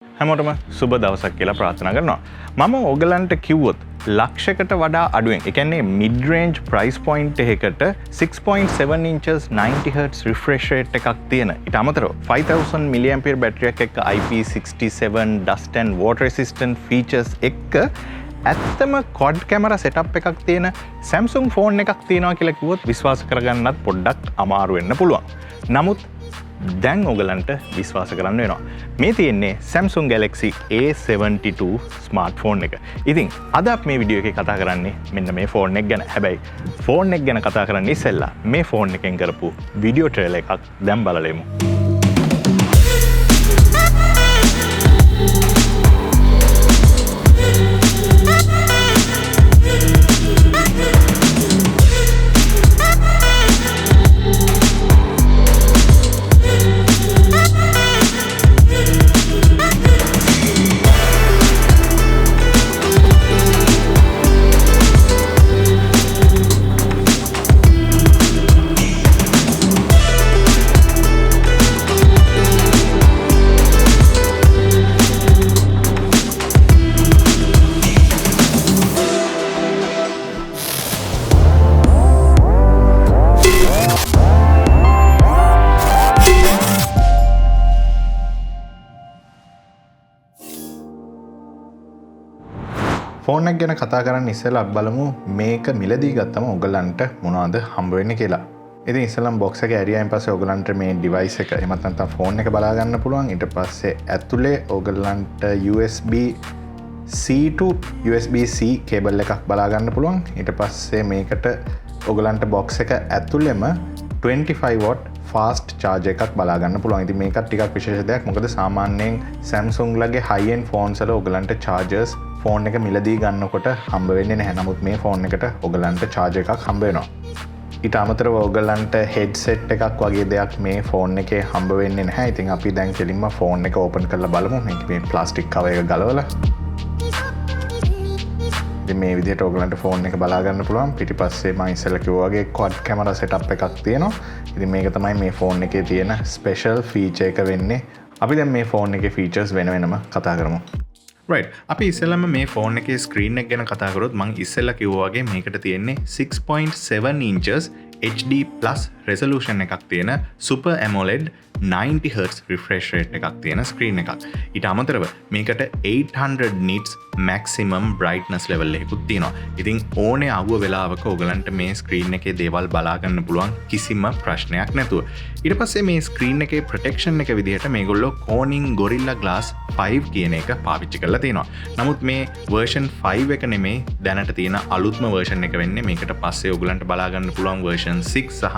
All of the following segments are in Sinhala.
හැමෝටම සුබ දවසක් කියලා ප්‍රාර්ථනා කරනවා. මම ඔයගලන්ට කිව්වොත් ලක්ෂයකට වඩා අඩුවෙන්, ඒ කියන්නේ mid range price point එකකට 6.7 inches 90 Hz refresh rate එකක් තියෙන. ඊට අමතරව 5000 mAh බැටරියක් එක්ක IP67 dust and water resistant features එක්ක ඇත්තම quad camera setup එකක් තියෙන Samsung phone එකක් තියෙනවා කියලා කිව්වොත් විශ්වාස කරගන්නත් පොඩ්ඩක් අමාරු වෙන්න පුළුවන්. නමුත් දැන් ඔයගලන්ට විශ්වාස කරන්න වෙනවා. මේ තියෙන්නේ Samsung Galaxy A72 ස්මාර්ට්ෆෝන් එක. ඉතින් අද අපි මේ වීඩියෝ එකේ කතා කරන්නේ මෙන්න මේ ෆෝන් එක ගැන. හැබැයි ෆෝන් එක ගැන කතා කරන්න ඉස්සෙල්ලා මේ ෆෝන් එකෙන් කරපු වීඩියෝ ට්‍රේලර් එකක් දැන් බලලෙමු. ෆෝන් එක ගැන කතා කරන්න ඉස්සෙල්ලා අපි බලමු මේක මිලදී ගත්තම ඔයගලන්ට මොනවද හම්බ වෙන්නේ කියලා. ඉතින් ඉස්සෙල්ලාම බොක්ස් එක ඇරියායින් පස්සේ ඔයගලන්ට මේ ඩිවයිස් එක එහෙමත් නැත්නම් ෆෝන් එක බලා ගන්න පුළුවන්. ඊට පස්සේ ඇතුලේ ඔයගලන්ට USB-C to USB-C කේබල් එකක් බලා ගන්න පුළුවන්. ඊට පස්සේ මේකට ඔයගලන්ට බොක්ස් එක ඇතුලේම 25 watt ෆාස්ට් චාර්ජර් එකක් බලා ගන්න පුළුවන්. ඉතින් මේකත් ටිකක් විශේෂ දෙයක්. මොකද සාමාන්‍යයෙන් Samsung ලගේ high end phones වල ඔයගලන්ට chargers ෆෝන් එක මිලදී ගන්නකොට හම්බ වෙන්නේ නැහැ. නමුත් මේ ෆෝන් එකට ඔයගලන්ට charger එකක් හම්බ වෙනවා. ඊට අමතරව ඔයගලන්ට headset එකක් වගේ දෙයක් මේ ෆෝන් එකේ හම්බ වෙන්නේ නැහැ. ඉතින් අපි දැන් කෙලින්ම ෆෝන් එක ඕපන් කරලා බලමු. මේ ප්ලාස්ටික් කවර් එක ගලවලා. ඉතින් මේ විදිහට ඔයගලන්ට ෆෝන් එක බලා ගන්න පුළුවන්. පිටිපස්සේ මම ඉස්සෙල්ලා කිව්වා වගේ quad camera setup එකක් තියෙනවා. ඉතින් මේක තමයි මේ ෆෝන් එකේ තියෙන special feature එක වෙන්නේ. අපි දැන් මේ ෆෝන් එකේ features වෙන වෙනම කතා කරමු. right. අපි ඉස්සෙල්ලාම මේ ෆෝන් එකේ ස්ක්‍රීන් එක ගැන කතා කරොත් මම ඉස්සෙල්ලා කිව්වා වගේ මේකට තියෙන්නේ 6.7 inches HD+ resolution එකක් තියෙන Super AMOLED 90 Hz refresh rate එකක් තියෙන ස්ක්‍රීන් එකක්. ඊට අමතරව මේකට 800 nits maximum brightness level එකකුත් තියෙනවා. ඉතින් ඕනේ ආව වෙලාවක ඔයගලන්ට මේ ස්ක්‍රීන් එකේ දේවල් බලා ගන්න පුළුවන් කිසිම ප්‍රශ්නයක් නැතුව. ඊට පස්සේ මේ ස්ක්‍රීන් එකේ ප්‍රොටෙක්ෂන් එක විදිහට මේගොල්ලෝ Corning Gorilla Glass 5 කියන එක පාවිච්චි කරලා තියෙනවා. නමුත් මේ version 5 එක නෙමේ දැනට තියෙන අලුත්ම version එක වෙන්නේ. මේකට පස්සේ ඔයගලන්ට බලා ගන්න පුළුවන් version 6 සහ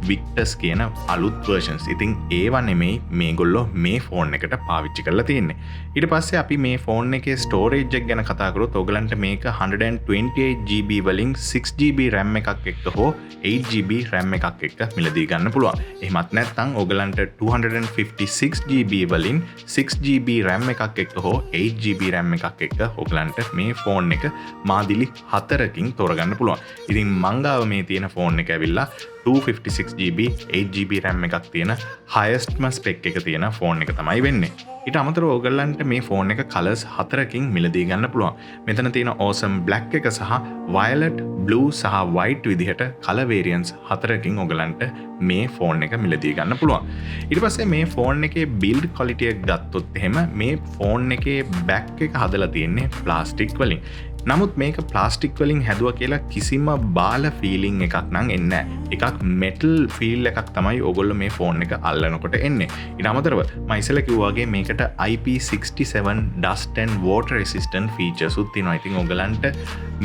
Victus කියන අලුත් versions. ඉතින් ඒවා නෙමෙයි මේගොල්ලෝ මේ ෆෝන් එකට පාවිච්චි කරලා තියෙන්නේ. ඊට පස්සේ අපි මේ ෆෝන් එකේ storage එක ගැන කතා කරොත් ඔයගලන්ට මේක 128GB වලින් 6GB RAM එකක් එක්ක හෝ 8GB RAM එකක් එක්ක මිලදී ගන්න පුළුවන්. එහෙමත් නැත්නම් ඔයගලන්ට 256GB වලින් 6GB RAM එකක් එක්ක හෝ 8GB RAM එකක් එක්ක ඔයගලන්ට මේ ෆෝන් එක මාදිලි 4කින් තෝරගන්න පුළුවන්. ඉතින් මං ගාව මේ තියෙන ෆෝන් එක ඇවිල්ලා 256GB 8GB RAM එකක් තියෙන highestම spec එක තියෙන ෆෝන් එක තමයි වෙන්නේ. ඊට අමතරව ඔයගලන්ට මේ ෆෝන් එක කලර්ස් 4කින් මිලදී ගන්න පුළුවන්. මෙතන තියෙන awesome black එක සහ violet, blue සහ white විදිහට color variants 4කින් ඔයගලන්ට මේ ෆෝන් එක මිලදී ගන්න පුළුවන්. ඊට පස්සේ මේ ෆෝන් එකේ build quality එක ගත්තොත් එහෙම මේ ෆෝන් එකේ back එක හදලා තියෙන්නේ ප්ලාස්ටික් වලින්. නමුත් මේක ප්ලාස්ටික් වලින් හැදුවා කියලා කිසිම බාල ෆීලිං එකක් නම් එන්නේ නැහැ. එකක් මෙටල් ෆීල් එකක් තමයි ඔයගොල්ලෝ මේ ෆෝන් එක අල්ලනකොට එන්නේ. ඊට අමතරව මම ඉස්සෙල්ලා කිව්වා වගේ මේකට IP67 dust and water resistant features උත් තියෙනවා. ඉතින් ඔයගලන්ට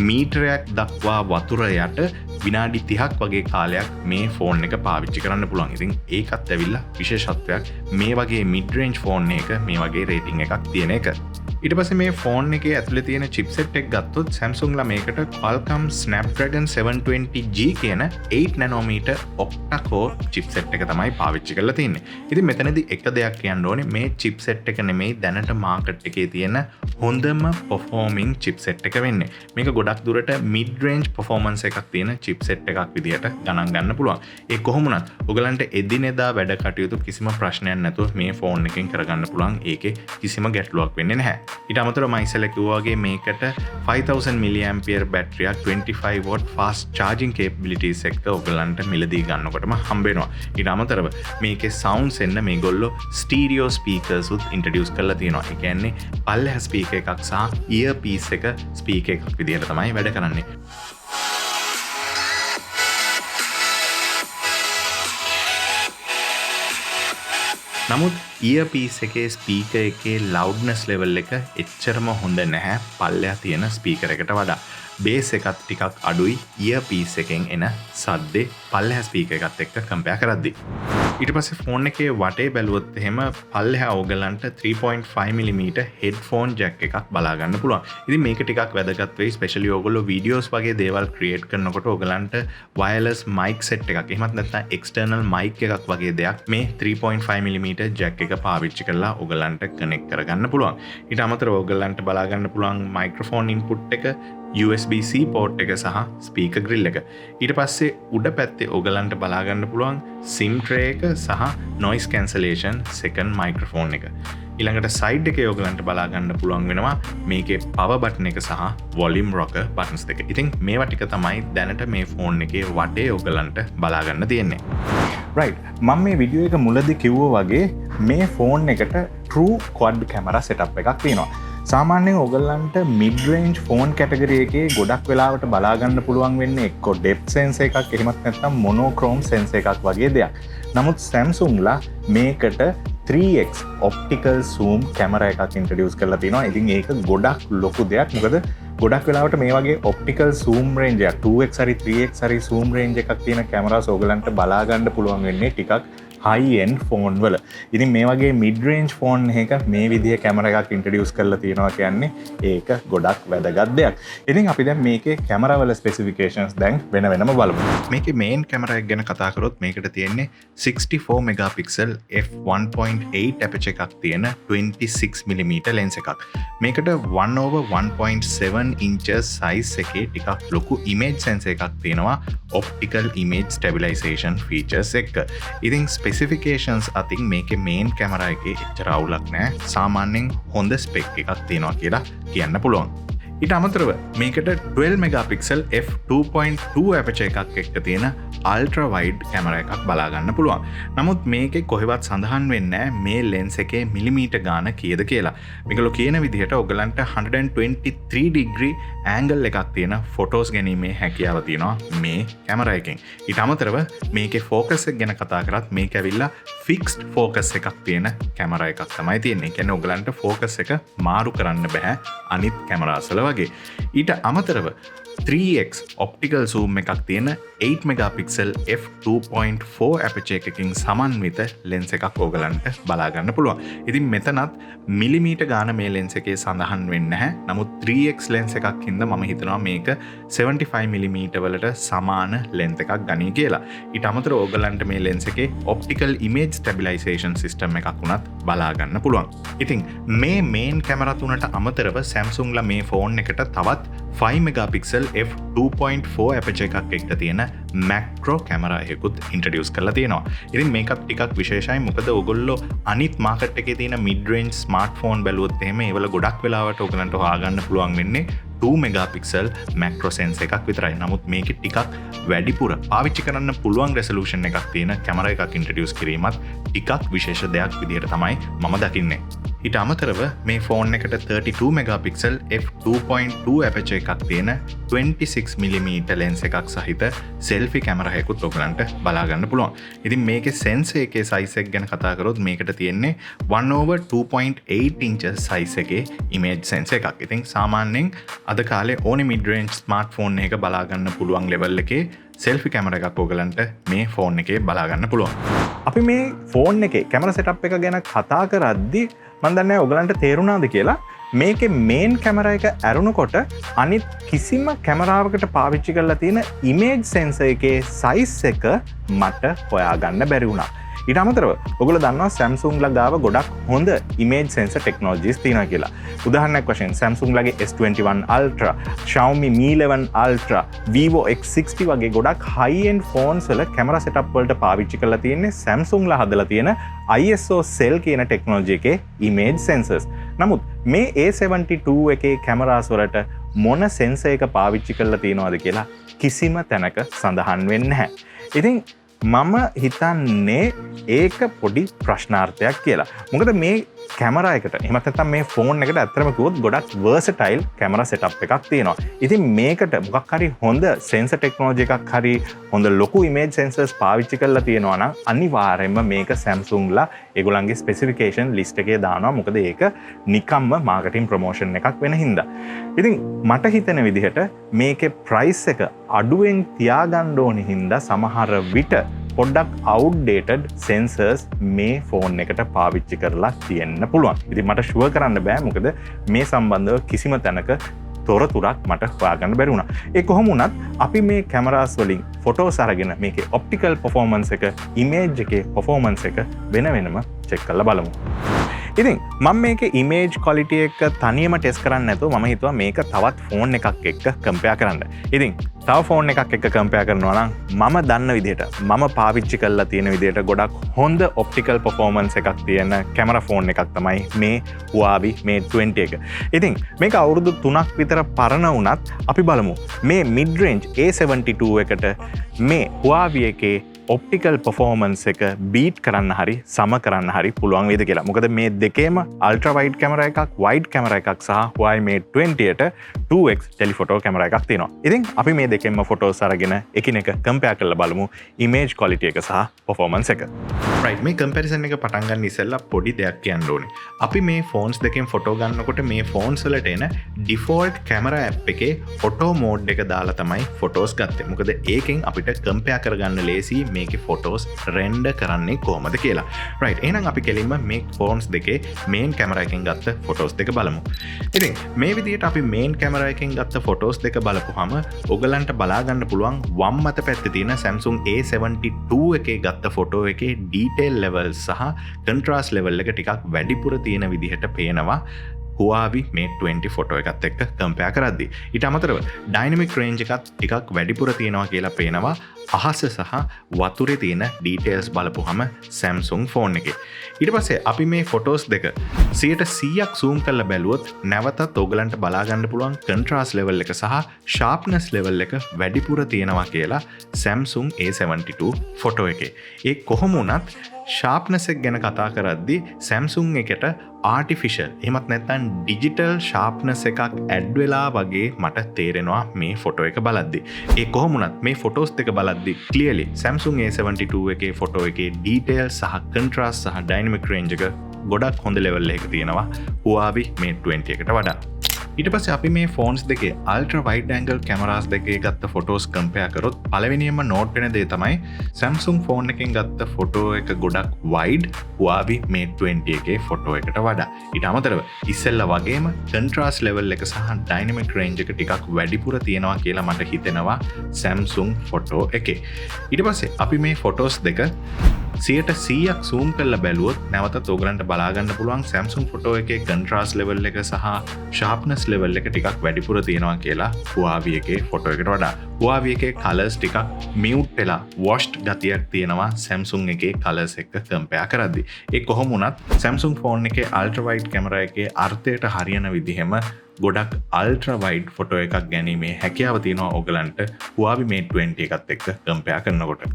මීටරයක් දක්වා වතුර යට විනාඩි 30ක් වගේ කාලයක් මේ ෆෝන් එක පාවිච්චි කරන්න පුළුවන්. ඉතින් ඒකත් ඇවිල්ලා විශේෂත්වයක් මේ වගේ mid range ෆෝන් එක මේ වගේ රේටින් එකක් තියෙන එක. ඊට පස්සේ මේ ෆෝන් එකේ ඇතුලේ තියෙන chipset එක ගත්තොත් Samsung ලා මේකට Qualcomm Snapdragon 720G කියන 8 nanometer octa-core chipset එක තමයි පාවිච්චි කරලා තියෙන්නේ. ඉතින් මෙතනදී එක දෙයක් කියන්න ඕනේ මේ chipset එක නෙමෙයි දැනට මාකට් එකේ තියෙන හොඳම performing chipset එක වෙන්නේ. මේක ගොඩක් දුරට mid range performance එකක් තියෙන chipset එකක් විදිහට ගණන් ගන්න පුළුවන්. ඒ කොහොම වුණත් ඔයගලන්ට එදිනෙදා වැඩ කටයුතු කිසිම ප්‍රශ්නයක් නැතුව මේ ෆෝන් එකෙන් කරගන්න පුළුවන්. ඒකේ කිසිම ගැටලුවක් වෙන්නේ නැහැ. ඊට අමතරව මම ඉස්සෙල්ලා කිව්වා වගේ මේකට 5000 mAh බැටරියක් 25 watt fast charging capabilities එක ඔයගලන්ට මිලදී ගන්නකොටම හම්බ වෙනවා. ඊට අමතරව මේකේ sounds එන්න මේගොල්ලෝ stereo speakers උත් introduce කරලා තියෙනවා. ඒ කියන්නේ පල්ලෙහා speaker එකක් සහ earpiece එක speaker එකක් විදිහට තමයි වැඩ කරන්නේ. නමුත් earpiece එකේ ස්පීකර් එකේ loudness level එක එච්චරම හොඳ නැහැ පල්ලෙහා තියෙන ස්පීකර් එකට වඩා. බේස් එකත් ටිකක් අඩුයි earpiece එකෙන් එන සද්දේ පල්ලෙහා ස්පීකර් එකත් එක්ක කම්පෙයාර් කරද්දී. ඊට පස්සේ ෆෝන් එකේ වටේ බැලුවොත් එහෙම පල්ලෙහා ඕගලන්ට 3.5mm headphone jack එකක් බලා ගන්න පුළුවන්. ඉතින් මේක ටිකක් වැදගත් වෙයි ස්පෙෂලි ඕගොල්ලෝ වීඩියෝස් වගේ දේවල් ක්‍රියේට් කරනකොට ඕගලන්ට wireless mic set එකක් එහෙමත් නැත්නම් external mic එකක් වගේ දෙයක් මේ 3.5mm jack එක පාවිච්චි කරලා ඕගලන්ට කනෙක්ට් කරගන්න පුළුවන්. ඊට අමතරව ඕගලන්ට බලා ගන්න පුළුවන් microphone input එක USB-C port එක සහ speaker grill එක. ඊට පස්සේ උඩ පැත්තේ ඔයගලන්ට බලා ගන්න පුළුවන් SIM tray එක සහ noise cancellation second microphone එක. ඊළඟට side එකේ ඔයගලන්ට බලා ගන්න පුළුවන් වෙනවා මේකේ power button එක සහ volume rocker buttons දෙක. ඉතින් මේවා ටික තමයි දැනට මේ ෆෝන් එකේ වටේ ඔයගලන්ට බලා ගන්න තියෙන්නේ. right මම මේ වීඩියෝ එක මුලදී කිව්වා වගේ මේ ෆෝන් එකට true quad camera setup එකක් තියෙනවා. සාමාන්‍යයෙන් ඔයගලන්ට mid range phone category එකේ ගොඩක් වෙලාවට බලා ගන්න පුළුවන් වෙන්නේ එක්ක depth sensor එකක් එහෙමත් නැත්නම් monochrome sensor එකක් වගේ දෙයක්. නමුත් Samsung ලා මේකට 3x optical zoom camera එකක් introduce කරලා තිනවා. ඉතින් ඒක ගොඩක් ලොකු දෙයක්. මොකද ගොඩක් වෙලාවට මේ වගේ optical zoom range එකක් 2x හරි 3x හරි zoom range එකක් තියෙන cameras ඔයගලන්ට බලා ගන්න පුළුවන් වෙන්නේ ටිකක් high end phone වල. ඉතින් මේ වගේ mid range phone එකක මේ විදිහේ කැමරා එකක් introduce කරලා තියෙනවා කියන්නේ ඒක ගොඩක් වැදගත් දෙයක්. ඉතින් අපි දැන් මේකේ කැමරා වල specifications දැන් වෙන වෙනම බලමු. මේකේ main කැමරා එක ගැන කතා කරොත් මේකට තියෙන්නේ 64 megapixel f1.8 aperture එකක් තියෙන 26mm lens එකක්. මේකට 1/1.7 inches size එකේ ටිකක් ලොකු image sensor එකක් තියෙනවා optical image stabilization features එක. ඉතින් ස්පෙසිෆිකේෂන්ස් අතින් මේකේ මේන් කැමරා එකේ එච්චර අවුලක් නැහැ. සාමාන්‍යයෙන් හොඳ ස්පෙක් එකක් තියෙනවා කියලා කියන්න පුළුවන්. ඊට අමතරව මේකට 12 megapixel f2.2 aperture එකක් එක්ක තියෙන ultra wide කැමරා එකක් බලා ගන්න පුළුවන්. නමුත් මේකේ කොහෙවත් සඳහන් වෙන්නේ නැහැ මේ lens එකේ මිලිමීටර් ගාන කීයද කියලා. මේගොල්ලෝ කියන විදිහට ඔයගලන්ට 123 degree angle එකක් තියෙන photos ගැනීමේ හැකියාව තියෙනවා මේ කැමරා එකෙන්. ඊට අමතරව මේකේ focus එක ගැන කතා කරත් මේක ඇවිල්ලා fixed focus එකක් තියෙන කැමරා එකක් තමයි තියෙන්නේ. ඒ කියන්නේ ඔයගලන්ට focus එක මාරු කරන්න බෑ අනිත් කැමරාස් වල වගේ. ඊට අමතරව 3x optical zoom එකක් තියෙන 8 megapixel f2.4 aperture එකකින් සමන්විත lens එකක් ඕගලන්ට බලා ගන්න පුළුවන්. ඉතින් මෙතනත් මිලිමීටර් ගාන මේ lens එකේ සඳහන් වෙන්නේ නැහැ. නමුත් 3x lens එකක් හින්දා මම හිතනවා මේක 75mm වලට සමාන lens එකක් ගනී කියලා. ඊට අමතරව ඕගලන්ට මේ lens එකේ optical image stabilization system එකක් උනත් බලා ගන්න පුළුවන්. ඉතින් මේ main camera තුනට අමතරව Samsung ලා මේ ෆෝන් එකට තවත් 5 megapixel f2.4 aperture එකක් එක්ක තියෙන macro camera එකකුත් introduce කරලා තියෙනවා. ඉතින් මේකත් ටිකක් විශේෂයි. මොකද ඔයගොල්ලෝ අනිත් market එකේ තියෙන mid range smartphone බැලුවොත් එහෙම ඒවල ගොඩක් වෙලාවට ඔයගලන්ට හොයාගන්න පුළුවන් වෙන්නේ 2 megapixel macro sensor එකක් විතරයි. නමුත් මේකේ ටිකක් වැඩිපුර පාවිච්චි කරන්න පුළුවන් resolution එකක් තියෙන camera එකක් introduce කිරීමත් ටිකක් විශේෂ දෙයක් විදිහට තමයි මම දකින්නේ. ඊට අමතරව මේ ෆෝන් එකට 32 megapixel f2.2 aperture එකක් තියෙන 26mm lens එකක් සහිත selfie camera එකකුත් ඔයගලන්ට බලා ගන්න පුළුවන්. ඉතින් මේකේ sensor එකේ size එක ගැන කතා කරොත් මේකට තියෙන්නේ 1/2.8 inches size එකේ image sensor එකක්. ඉතින් සාමාන්‍යයෙන් අද කාලේ ඕනේ mid range smartphone එකක බලා ගන්න පුළුවන් level එකේ selfie camera එකක් ඔයගලන්ට මේ ෆෝන් එකේ බලා ගන්න පුළුවන්. අපි මේ ෆෝන් එකේ camera setup එක ගැන කතා කරද්දී මම දන්නේ ඔයගලන්ට තේරුණාද කියලා මේකේ මේන් කැමරා එක ඇරුණකොට අනිත් කිසිම කැමරාවකට පාවිච්චි කරලා තියෙන ඉමේජ් සෙන්සර් එකේ සයිස් එක මට හොයාගන්න බැරි වුණා. ඊට අමතරව ඔයගොල්ලෝ දන්නවා Samsung ලා ගාව ගොඩක් හොඳ image sensor technologies තියෙනවා කියලා. උදාහරණයක් වශයෙන් Samsung ලගේ S21 Ultra, Xiaomi Mi 11 Ultra, Vivo X60 වගේ ගොඩක් high end phones වල camera setup වලට පාවිච්චි කරලා තියෙන්නේ Samsung ලා හදලා තියෙන ISO cell කියන technology එකේ image sensors. නමුත් මේ A72 එකේ cameras වලට මොන sensor එක පාවිච්චි කරලා තියෙනවද කියලා කිසිම තැනක සඳහන් වෙන්නේ නැහැ. ඉතින් මම හිතන්නේ ඒක පොඩි ප්‍රශ්නාර්ථයක් කියලා. මොකද මේ කැමරා එකට එහෙමත් නැත්නම් මේ ෆෝන් එකට ඇත්තටම කිව්වොත් ගොඩක් versatile කැමරා setup එකක් තියෙනවා. ඉතින් මේකට මොකක් හරි හොඳ sensor technology එකක් හරි හොඳ ලොකු image sensors පාවිච්චි කරලා තියෙනවා නම් අනිවාර්යයෙන්ම මේක Samsung ලා ඒගොල්ලන්ගේ specification list එකේ දානවා. මොකද ඒක නිකම්ම marketing promotion එකක් වෙන හින්දා. ඉතින් මට හිතෙන විදිහට මේකේ price එක අඩුවෙන් තියාගන්න ඕනි හින්දා සමහර විට පොඩ්ඩක් outdated sensors මේ ෆෝන් එකට පාවිච්චි කරලා තියෙන්න පුළුවන්. ඉතින් මට ෂුවර් කරන්න බෑ මොකද මේ සම්බන්ධව කිසිම තැනක තොරතුරක් මට හොයාගන්න බැරි වුණා. ඒ කොහොම වුණත් අපි මේ කැමරාස් වලින් ෆොටෝස් අරගෙන මේකේ ඔප්ටිකල් performance එක, image එකේ performance එක වෙන වෙනම check කරලා බලමු. ඉතින් මම මේකේ image quality එක තනියම ටෙස්ට් කරන්න නැතුව මම හිතුවා මේක තවත් ෆෝන් එකක් එක්ක කම්පෙයාර් කරන්න. ඉතින් තව ෆෝන් එකක් එක්ක කම්පෙයාර් කරනවා නම් මම දන්න විදිහට මම පාවිච්චි කරලා තියෙන විදිහට ගොඩක් හොඳ ඔප්ටිකල් performance එකක් තියෙන කැමරා ෆෝන් එකක් තමයි මේ Huawei Mate 20 එක. ඉතින් මේක අවුරුදු 3ක් විතර පරණ වුණත් අපි බලමු මේ mid range A72 එකට මේ Huawei එකේ ඔප්ටිකල් performance එක බීට් කරන්න හරි සම කරන්න හරි පුළුවන් වේද කියලා. මොකද මේ දෙකේම අල්ට්‍රා වයිඩ් කැමරා එකක්, වයිඩ් කැමරා එකක් සහ Huawei Mate 20ට 2x telephoto camera එකක් තියෙනවා. ඉතින් අපි මේ දෙකෙන්ම ෆොටෝස් අරගෙන එකිනෙක කම්පෙයාර් කරලා බලමු ඉමේජ් ක්වොලිටි එක සහ performance එක. right මේ කම්පැරිසන් එක පටන් ගන්න ඉස්සෙල්ලා පොඩි දෙයක් කියන්න ඕනේ. අපි මේ ෆෝන්ස් දෙකෙන් ෆොටෝ ගන්නකොට මේ ෆෝන්ස් වලට එන ඩිෆෝල්ට් කැමරා ඇප් එකේ ෆොටෝ මෝඩ් එක දාලා තමයි ෆොටෝස් ගත්තේ. මොකද ඒකෙන් අපිට කම්පෙයාර් කරගන්න ලේසි මේකේ ෆොටෝස් රෙන්ඩර් කරන්නේ කොහොමද කියලා. right එහෙනම් අපි කෙලින්ම මේ ෆෝන්ස් දෙකේ මේන් කැමරා එකෙන් ගත්ත ෆොටෝස් දෙක බලමු. ඉතින් මේ විදිහට අපි මේන් කැමරා එකෙන් ගත්ත ෆොටෝස් දෙක බලපුවාම ඔයගලන්ට බලා ගන්න පුළුවන් වම් අත පැත්තේ තියෙන Samsung A72 එකේ ගත්ත ෆොටෝ එකේ detail level සහ contrast level එක ටිකක් වැඩිපුර තියෙන විදිහට පේනවා Huawei Mate 20 ෆොටෝ එකත් එක්ක කම්පෙයාර් කරද්දී. ඊට අමතරව dynamic range එකත් ටිකක් වැඩිපුර තියෙනවා කියලා පේනවා අහස සහ වතුරේ තියෙන details බලපුවහම Samsung ෆෝන් එකේ. ඊට පස්සේ අපි මේ ෆොටෝස් දෙක 100%ක් zoom කරලා බැලුවොත් නැවතත් ඔයගලන්ට බලා ගන්න පුළුවන් contrast level එක සහ sharpness level එක වැඩිපුර තියෙනවා කියලා Samsung A72 ෆොටෝ එකේ. ඒ කොහොම වුණත් sharpness එක ගැන කතා කරද්දී Samsung එකට artificial එහෙමත් නැත්නම් digital sharpness එකක් add වෙලා වගේ මට තේරෙනවා මේ ෆොටෝ එක බලද්දී. ඒ කොහොම වුණත් මේ ෆොටෝස් දෙක බලද්දී clearly Samsung A72 එකේ ෆොටෝ එකේ detail සහ contrast සහ dynamic range එක ගොඩක් හොඳ level එකක තියෙනවා Huawei Mate 20 එකට වඩා. ඊට පස්සේ අපි මේ ෆෝන්ස් දෙකේ අල්ට්‍රා වයිඩ් ඇන්ගල් කැමරාස් දෙකේ ගත්ත ෆොටෝස් කම්පෙයාර් කරොත් පළවෙනියෙන්ම නෝට් වෙන දේ තමයි Samsung ෆෝන් එකෙන් ගත්ත ෆොටෝ එක ගොඩක් වයිඩ් Huawei Mate 20 එකේ ෆොටෝ එකට වඩා. ඊට අමතරව ඉස්සෙල්ලා වගේම contrast level එක සහ dynamic range එක ටිකක් වැඩිපුර තියෙනවා කියලා මට හිතෙනවා Samsung ෆොටෝ එකේ. ඊට පස්සේ අපි මේ ෆොටෝස් දෙක 100%ක් zoom කරලා බැලුවොත් නැවතත් ඔයගලන්ට බලා ගන්න පුළුවන් Samsung ෆොටෝ එකේ contrast level එක සහ sharpness level එක ටිකක් වැඩිපුර තියෙනවා කියලා Huawei එකේ ෆොටෝ එකට වඩා. Huawei එකේ colors ටිකක් mute වෙලා washed ගතියක් තියෙනවා Samsung එකේ colors එක්ක compare කරද්දී. ඒ කොහොම වුණත් Samsung ෆෝන් එකේ ultra wide camera එකේ අර්ථයට හරියන විදිහෙම ගොඩක් ultra wide ෆොටෝ එකක් ගැනීමේ හැකියාව තියෙනවා ඔයගලන්ට Huawei Mate 20 එකත් එක්ක compare කරනකොට.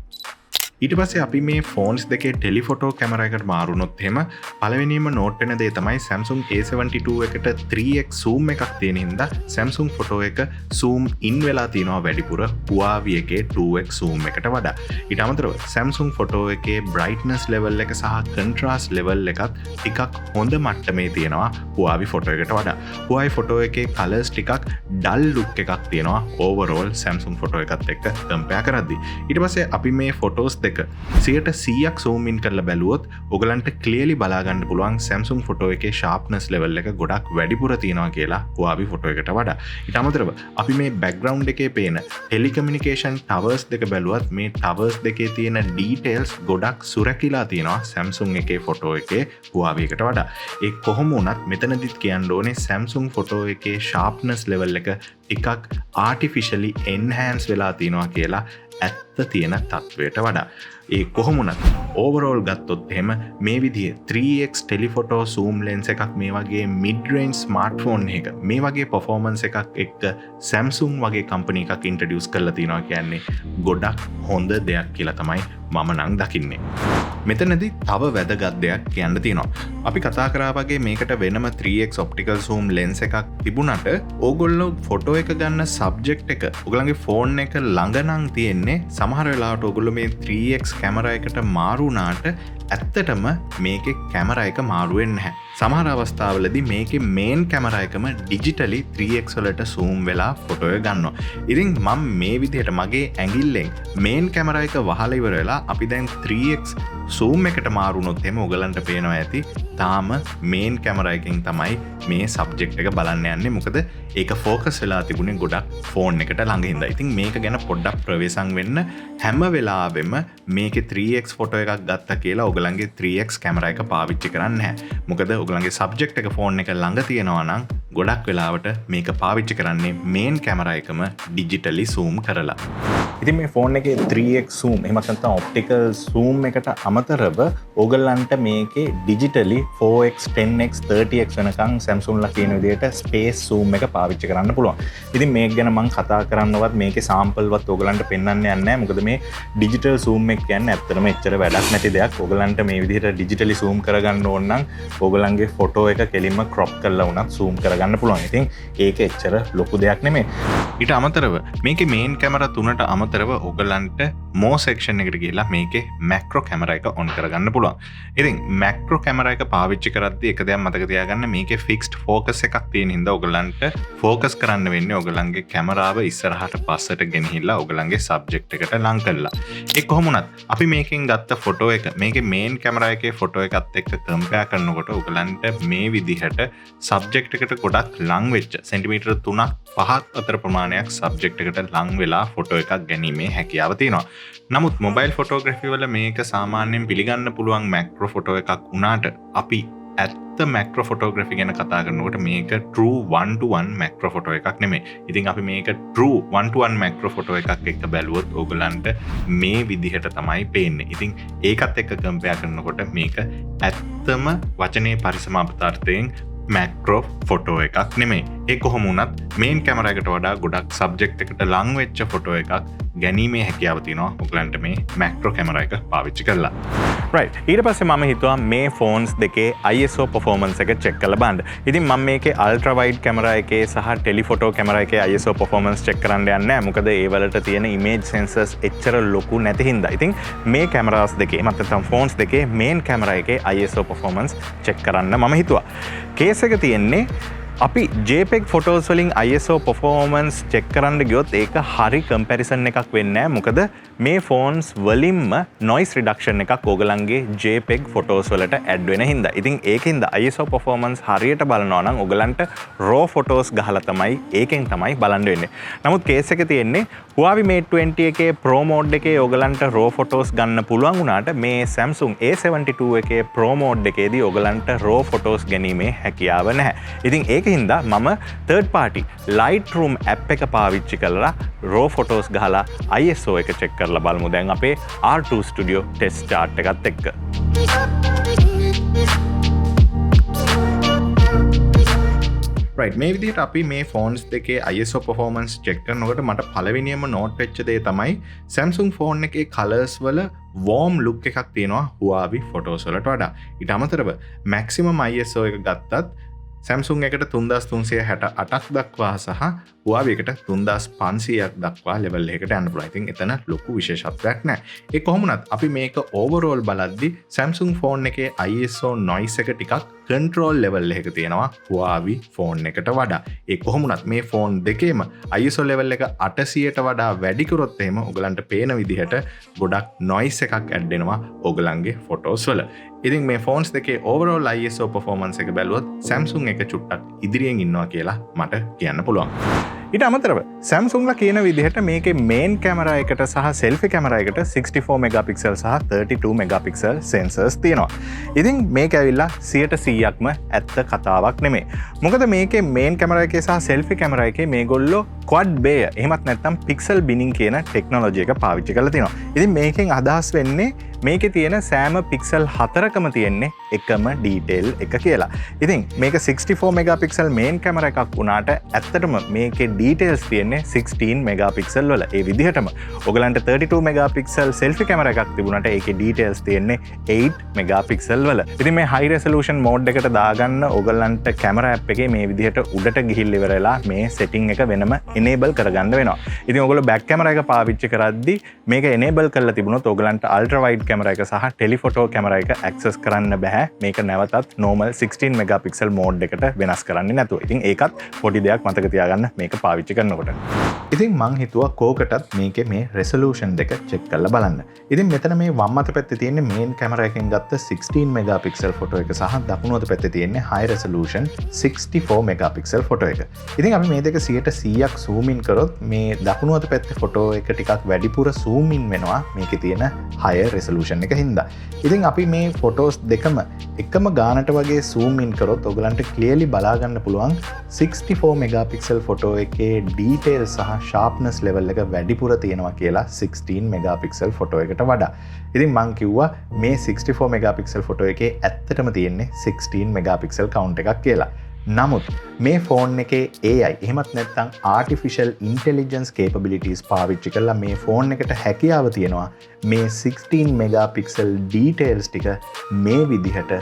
ඊට පස්සේ අපි මේ ෆෝන්ස් දෙකේ ටෙලිෆොටෝ කැමරා එකට මාරුනොත් එහෙම පළවෙනිම නෝට් වෙන දේ තමයි Samsung A72 එකට 3x zoom එකක් තියෙන හින්දා Samsung ෆොටෝ එක zoom in වෙලා තියෙනවා වැඩිපුර Huawei එකේ 2x zoom එකට වඩා. ඊට අමතරව Samsung ෆොටෝ එකේ brightness level එක සහ contrast level එකත් ටිකක් හොඳ මට්ටමේ තියෙනවා Huawei ෆොටෝ එකට වඩා. Huawei ෆොටෝ එකේ colors ටිකක් dull look එකක් තියෙනවා overall Samsung ෆොටෝ එකත් එක්ක compare කරද්දී. ඊට පස්සේ අපි මේ ෆොටෝස් 100ක් zoom in කරලා බැලුවොත් ඔයගලන්ට clearly බලා ගන්න පුළුවන් Samsung photo එකේ sharpness level එක ගොඩක් වැඩිපුර තියෙනවා කියලා Huawei photo එකට වඩා. ඊට අමතරව අපි මේ background එකේ පේන telecommunication towers දෙක බැලුවත් මේ towers දෙකේ තියෙන details ගොඩක් සුරකිලා තියෙනවා Samsung එකේ photo එකේ Huawei එකට වඩා. ඒ කොහොම වුණත් මෙතනදිත් කියන්න ඕනේ Samsung photo එකේ sharpness level එක ටිකක් artificially enhance වෙලා තියෙනවා කියලා ඇත්ත තියෙන තත්වයට වඩා. ඒ කොහොමුණත් overall ගත්තොත් එහෙම මේ විදිහේ 3x telephoto zoom lens එකක් මේ වගේ mid range smartphone එක මේ වගේ performance එකක් එක්ක Samsung වගේ company එකක් introduce කරලා තිනවා කියන්නේ ගොඩක් හොඳ දෙයක් කියලා තමයි මම නම් දකින්නේ. මෙතනදී තව වැදගත් දෙයක් කියන්න තියෙනවා. අපි කතා කරා වගේ මේකට වෙනම 3x optical zoom lens එකක් තිබුණාට ඕගොල්ලෝ ෆොටෝ එක ගන්න සබ්ජෙක්ට් එක ඔයගලගේ ෆෝන් එක ළඟ නම් තියෙන්නේ. සමහර වෙලාවට ඔයගොල්ලෝ මේ 3x කැමරා එකට මාරු වුණාට ඇත්තටම මේකේ කැමරා එක මාරු වෙන්නේ නැහැ. සමහර අවස්ථාවලදී මේකේ මේන් කැමරා එකම ඩිජිටලි 3x වලට zoom වෙලා ෆොටෝ එක ගන්නවා. ඉතින් මම මේ විදිහට මගේ ඇඟිල්ලෙන් මේන් කැමරා එක වහලා ඉවර වෙලා අපි දැන් 3x zoom එකට මාරු වුණොත් එහෙම ඔයගලන්ට පේනවා ඇති තාම මේන් කැමරා එකෙන් තමයි මේ සබ්ජෙක්ට් එක බලන්න යන්නේ. මොකද ඒක ફોකස් වෙලා තිබුණේ ගොඩක් ෆෝන් එකට ළඟ හින්දා. ඉතින් මේක ගැන පොඩ්ඩක් ප්‍රවේශම් වෙන්න හැම වෙලාවෙම මේකේ 3x ෆොටෝ එකක් ගත්තා කියලා ඔයගලන්ගේ 3x කැමරා එක පාවිච්චි කරන්න නැහැ. මොකද ඔයගලන්ගේ සබ්ජෙක්ට් එක ෆෝන් එක ළඟ තියෙනවා නම් ගොඩක් වෙලාවට මේක පාවිච්චි කරන්නේ මේන් කැමරා එකම ඩිජිටලි zoom කරලා. ඉතින් මේ ෆෝන් එකේ 3x zoom එහෙමත් නැත්නම් optical zoom එකට අමතරව ඕගලන්ට මේකේ ඩිජිටලි 4x 10x 30x වෙනකන් Samsung ලා කියන විදිහට space zoom එක පාවිච්චි කරන්න පුළුවන්. ඉතින් මේක ගැන මම කතා කරන්නවත් මේකේ sample වත් ඕගලන්ට පෙන්වන්න යන්නේ නැහැ. මොකද මේ digital zoom එක කියන්නේ ඇත්තටම එච්චර වැඩක් නැති දෙයක්. ඕගලන්ට මේ විදිහට digitally zoom කරගන්න ඕන නම් ඕගලන්ගේ ෆොටෝ එක කෙලින්ම crop කරලා වුණත් zoom කරගන්න පුළුවන්. ඉතින් ඒක එච්චර ලොකු දෙයක් නෙමෙයි. ඊට අමතරව මේකේ main camera තුනට අමතරව ඔයගලන්ට more section එකට ගිහලා මේකේ macro camera එක on කරගන්න පුළුවන්. ඉතින් macro camera එක පාවිච්චි කරද්දී එක දෙයක් මතක තියාගන්න මේකේ fixed focus එකක් තියෙන හින්දා ඔයගලන්ට focus කරන්න වෙන්නේ ඔයගලන්ගේ කැමරාව ඉස්සරහට පස්සට ගෙනහිල්ලා ඔයගලන්ගේ subject එකට ලං කරලා. ඒ කොහොම වුණත් අපි මේකෙන් ගත්ත ෆොටෝ එක මේකේ main camera එකේ ෆොටෝ එකත් එක්ක compare කරනකොට ඔයගලන්ට මේ විදිහට subject එකට ගොඩක් ලං වෙච්ච සෙන්ටිමීටර 3ක් 5ක් අතර ප්‍රමාණයක් subject එකට ලං වෙලා ෆොටෝ එකක් ගැනීමේ හැකියාව තියෙනවා. නමුත් මොබයිල් ෆොටෝග්‍රැෆි වල මේක සාමාන්‍යයෙන් පිළිගන්න පුළුවන් මැක්‍රෝ ෆොටෝ එකක් වුණාට අපි ඇත්ත මැක්‍රෝ ෆොටෝග්‍රැෆි ගැන කතා කරනකොට මේක true 1-to-1 මැක්‍රෝ ෆොටෝ එකක් නෙමෙයි. ඉතින් අපි මේක true 1-to-1 මැක්‍රෝ ෆොටෝ එකක් එක්ක බැලුවොත් ඕගලන්ට මේ විදිහට තමයි පේන්නේ. ඉතින් ඒකත් එක්ක කම්පෙයාර් කරනකොට මේක ඇත්තම වචනේ පරිසමාපතාර්ථයෙන් මැක්‍රෝ ෆොටෝ එකක් නෙමෙයි. ඒ කොහොම වුණත් මේන් කැමරා එකට වඩා ගොඩක් සබ්ජෙක්ට් එකට ලං වෙච්ච ෆොටෝ එකක් ගැනීමේ හැකියාව තියෙනවා ඔයගලන්ට මේ මැක්‍රෝ කැමරා එක පාවිච්චි කරලා. right. ඊට පස්සේ මම හිතුවා මේ ෆෝන්ස් දෙකේ ISO performance එක check කරලා බලන්න. ඉතින් මම මේකේ ultra wide කැමරා එකේ සහ telephoto කැමරා එකේ ISO performance check කරන්න යන්නේ නැහැ. මොකද ඒ වලට තියෙන image sensors එච්චර ලොකු නැති හින්දා. ඉතින් මේ කැමරාස් දෙකේ මත නැත්නම් ෆෝන්ස් දෙකේ main කැමරා එකේ ISO performance check කරන්න මම හිතුවා. කේස් එක තියෙන්නේ අපි JPEG ෆොටෝස් වලින් ISO performance check කරන්න ගියොත් ඒක හරි comparison එකක් වෙන්නේ නැහැ. මොකද මේ ෆෝන්ස් වලින්ම noise reduction එකක් ඕගලන්ගේ JPEG ෆොටෝස් වලට add වෙන හින්දා. ඉතින් ඒකින්ද ISO performance හරියට බලනවා නම් ඕගලන්ට raw photos ගහලා තමයි ඒකෙන් තමයි බලන්න වෙන්නේ. නමුත් කේස් එක තියෙන්නේ Huawei Mate 20 එකේ Pro mode එකේ ඕගලන්ට raw photos ගන්න පුළුවන් වුණාට මේ Samsung A72 එකේ Pro mode එකේදී ඕගලන්ට raw photos ගැනීමේ හැකියාව නැහැ. ඉතින් ඒක හින්දා මම third party Lightroom app එක පාවිච්චි කරලා raw photos ගහලා ISO එක check කරලා බලමු දැන් අපේ R2 Studio test chart එකත් එක්ක. right මේ විදිහට අපි මේ ෆෝන්ස් දෙකේ ISO performance check කරනකොට මට පළවෙනියම note වෙච්ච දේ තමයි Samsung phone එකේ colors වල warm look එකක් තියෙනවා Huawei photos වලට වඩා. ඊට අමතරව maximum ISO එක ගත්තත් Samsung එකට 3368ක් දක්වා සහ Huawei එකට 3500ක් දක්වා level එකකට යන්න පුළුවන්. ඉතින් එතන ලොකු විශේෂත්වයක් නැහැ. ඒ කොහොම වුණත් අපි මේක overall බලද්දි Samsung phone එකේ ISO noise එක ටිකක් කන්ට්‍රෝල් ලෙවල් එක තියෙනවා Huawei ෆෝන් එකට වඩා. ඒ කොහොමුණත් මේ ෆෝන් දෙකේම ISO ලෙවල් එක 800ට වඩා වැඩි කරොත් එහෙම ඔයගලන්ට පේන විදිහට ගොඩක් නොයිස් එකක් ඇඩ් වෙනවා ඔයගලන්ගේ ෆොටෝස් වල. ඉතින් මේ ෆෝන්ස් දෙකේ overall ISO performance එක බැලුවොත් Samsung එක චුට්ටක් ඉදිරියෙන් ඉන්නවා කියලා මට කියන්න පුළුවන්. ඊට අමතරව Samsungලා කියන විදිහට මේකේ මේන් කැමරා එකට සහ සෙල්ෆි කැමරා එකට 64 මෙගාපික්සල් සහ 32 මෙගාපික්සල් සෙන්සර්ස් තියෙනවා. ඉතින් මේක ඇවිල්ලා 100%ක්ම ඇත්ත කතාවක් නෙමෙයි. මොකද මේකේ මේන් කැමරා එකේ සහ සෙල්ෆි කැමරා එකේ මේගොල්ලෝ quad bay එහෙමත් නැත්නම් pixel binning කියන ටෙක්නොලොජි එක පාවිච්චි කරලා තියෙනවා. ඉතින් මේකෙන් අදහස් වෙන්නේ මේකේ තියෙන සෑම පික්සල් 4කම තියෙන්නේ එකම ඩීටේල් එක කියලා. ඉතින් මේක 64 මෙගාපික්සල් මේන් කැමරා එකක් වුණාට ඇත්තටම මේකේ ඩීටේල්ස් තියෙන්නේ 16 මෙගාපික්සල් වල. ඒ විදිහටම ඔයගලන්ට 32 මෙගාපික්සල් සෙල්ෆි කැමරා එකක් තිබුණාට ඒකේ ඩීටේල්ස් තියෙන්නේ 8 මෙගාපික්සල් වල. ඉතින් මේ හයි රෙසලූෂන් මෝඩ් එකට දාගන්න ඔයගලන්ට කැමරා ඇප් එකේ මේ විදිහට උඩට ගිහිල්ලා ඉවරලා මේ සෙටින් එක වෙනම enable කරගන්න වෙනවා. ඉතින් ඔයගොල්ලෝ බෑක් කැමරා එක පාවිච්චි කරද්දි මේක enable කරලා තිබුණොත් ඔයගලන්ට අල්ට්‍රා වයිඩ් කැමරා එක සහ ටෙලිෆොටෝ කැමරා එක ඇක්සස් කරන්න බෑ. මේක නැවතත් normal 16 මෙගාපික්සල් මෝඩ් එකට වෙනස් කරන්නේ නැතුව. ඉතින් ඒකත් පොඩි දෙයක් මතක තියාගන්න මේක පාවිච්චි කරනකොට. ඉතින් මං හිතුවා කෝකටත් මේකේ මේ රෙසලූෂන් දෙක චෙක් කරලා බලන්න. ඉතින් මෙතන මේ වම් අත පැත්තේ තියෙන්නේ මේන් කැමරා එකෙන් ගත්ත 16 මෙගාපික්සල් ෆොටෝ එක සහ දකුණු අත පැත්තේ තියෙන්නේ high resolution 64 මෙගාපික්සල් ෆොටෝ එක. ඉතින් අපි මේ දෙක 100%ක් zoom in කරොත් මේ දකුණු අත පැත්තේ ෆොටෝ එක ටිකක් වැඩිපුර zoom in වෙනවා මේකේ තියෙන higher resolution එක හින්දා. ඉතින් අපි මේ ෆොටෝස් දෙකම එකම ගානට වගේ zoom in කරොත් ඔයගලන්ට clearly බලා ගන්න පුළුවන් 64 මෙගාපික්සල් ෆොටෝ එකේ detail සහ sharpness level එක වැඩිපුර තියෙනවා කියලා 16 මෙගාපික්සල් ෆොටෝ එකට වඩා. ඉතින් මං කිව්වා මේ 64 මෙගාපික්සල් ෆොටෝ එකේ ඇත්තටම තියෙන්නේ 16 මෙගාපික්සල් count එකක් කියලා. නමුත් මේ ෆෝන් එකේ AI එහෙමත් නැත්නම් artificial intelligence capabilities පාවිච්චි කරලා මේ ෆෝන් එකට හැකියාව තියෙනවා මේ 16 මෙගාපික්සල් details ටික මේ විදිහට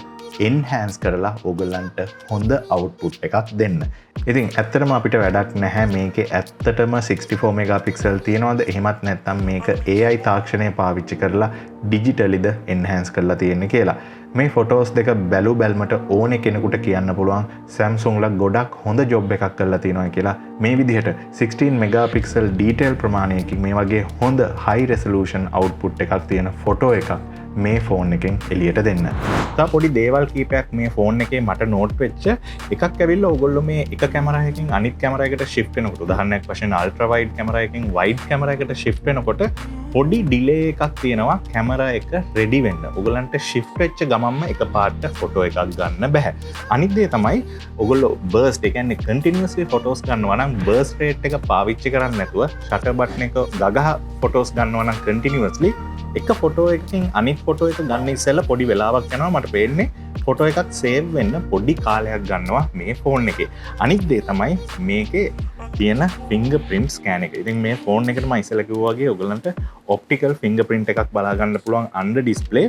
enhance කරලා ඔයගලන්ට හොඳ output එකක් දෙන්න. ඉතින් ඇත්තටම අපිට වැඩක් නැහැ මේකේ ඇත්තටම 64 මෙගාපික්සල් තියනවාද එහෙමත් නැත්නම් මේක AI තාක්ෂණය පාවිච්චි කරලා digitally ද enhance කරලා තියෙන්නේ කියලා. මේ ෆොටෝස් දෙක බැලු බැල්මට ඕනෙ කෙනෙකුට කියන්න පුළුවන් Samsungලා ගොඩක් හොඳ ජොබ් එකක් කරලා තියෙනවා කියලා. මේ විදිහට 16 මෙගාපික්සල් ඩීටේල් ප්‍රමාණයකින් මේ වගේ හොඳ high resolution output එකක් තියෙන ෆොටෝ එකක් මේ ෆෝන් එකෙන් එළියට දෙන්න. තව පොඩි දේවල් කීපයක් මේ ෆෝන් එකේ මට නෝට් වෙච්ච එකක් ඇවිල්ලා ඔයගොල්ලෝ මේ එක කැමරා එකකින් අනිත් කැමරා එකට shift වෙනකොට උදාහරණයක් වශයෙන් අල්ට්‍රා වයිඩ් කැමරා එකකින් වයිඩ් කැමරා එකට shift වෙනකොට පොඩි ඩිලේ එකක් තියෙනවා කැමරා එක රෙඩි වෙන්න. ඔයගලන්ට shift වෙච්ච ගමන්ම එකපාරට ෆොටෝ එකක් ගන්න බෑ. අනිත් දේ තමයි ඔයගොල්ලෝ burst ඒ කියන්නේ continuously photos ගන්නවා නම් burst rate එක පාවිච්චි කරන්නේ නැතුව shutter button එක ගගහ photos ගන්නවා නම් continuously එක ෆොටෝ එකකින් අනිත් ෆොටෝ එක ගන්න ඉස්සෙල්ලා පොඩි වෙලාවක් යනවා. මට පේන්නේ ෆොටෝ එකක් සේව් වෙන්න පොඩි කාලයක් ගන්නවා මේ ෆෝන් එකේ. අනිත් දේ තමයි මේකේ තියෙන fingerprint scan එක. ඉතින් මේ ෆෝන් එකට මම ඉස්සෙල්ලා කිව්වා වගේ ඔයගලන්ට optical fingerprint එකක් බලා ගන්න පුළුවන් under display.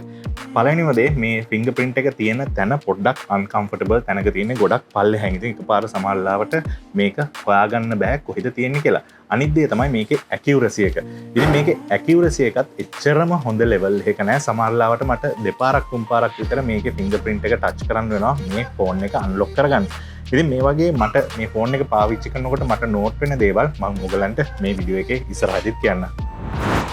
පළවෙනිම දේ මේ fingerprint එක තියෙන තැන පොඩ්ඩක් uncomfortable තැනක තියෙන්නේ ගොඩක් පල්ලෙහාන්. ඉතින් එකපාර සමහරවිට මේක හොයාගන්න බෑ කොහෙද තියෙන්නේ කියලා. අනිත් දේ තමයි මේකේ accuracy එක. ඉතින් මේකේ accuracy එකත් එච්චරම හොඳ level එකක නෑ. සමහරවිට මට දෙපාරක් තුන්පාරක් විතර මේකේ fingerprint එක touch කරන්න වෙනවා මේ ෆෝන් එක unlock කරගන්න. ඉතින් මේ වගේ මට මේ ෆෝන් එක පාවිච්චි කරනකොට මට නෝට් වෙන දේවල් මම ඔයගලන්ට මේ වීඩියෝ එකේ ඉස්සරහදිත් කියන්න.